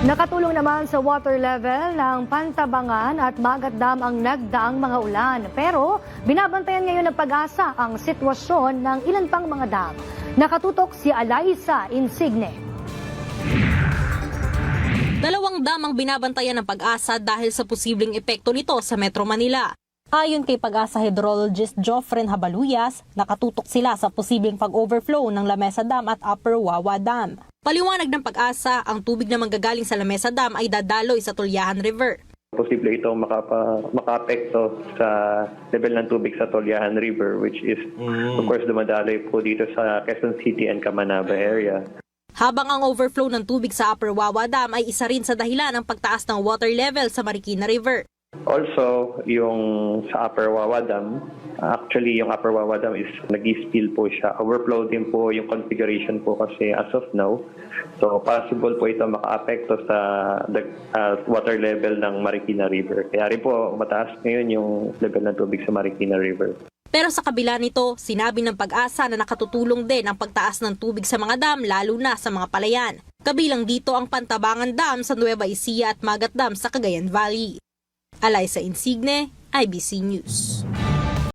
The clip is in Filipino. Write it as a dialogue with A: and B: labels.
A: Nakatulong naman sa water level ng Pantabangan at Magat Dam ang nagdaang mga ulan. Pero binabantayan ngayon ng Pag-asa ang sitwasyon ng ilan pang mga dam. Nakatutok si Alaysa Insigne.
B: Dalawang dam ang binabantayan ng Pag-asa dahil sa posibleng epekto nito sa Metro Manila. Ayon kay Pag-asa hydrologist Joffren Habaluyas, nakatutok sila sa posibleng pag-overflow ng Lamesa Dam at Upper Wawa Dam. Paliwanag ng Pag-asa, ang tubig na manggagaling sa Lamesa Dam ay dadaloy sa Tulyahan River.
C: Posible itong maka-apekto sa level ng tubig sa Tulyahan River, which is of course dumadaloy po dito sa Quezon City and Camanaba area.
B: Habang ang overflow ng tubig sa Upper Wawa Dam ay isa rin sa dahilan ng pagtaas ng water level sa Marikina River.
C: Also, yung sa Upper Wawa Dam, actually yung Upper Wawa Dam is nag-spill po siya. Overflow din po yung configuration po kasi as of now. So possible po ito maka-apekto sa water level ng Marikina River. Kaya rin po mataas ngayon yung level ng tubig sa Marikina River.
B: Pero sa kabila nito, sinabi ng Pag-asa na nakatutulong din ang pagtaas ng tubig sa mga dam lalo na sa mga palayan. Kabilang dito ang Pantabangan Dam sa Nueva Ecija at Magat Dam sa Cagayan Valley. Alaysa Insigne, IBC News.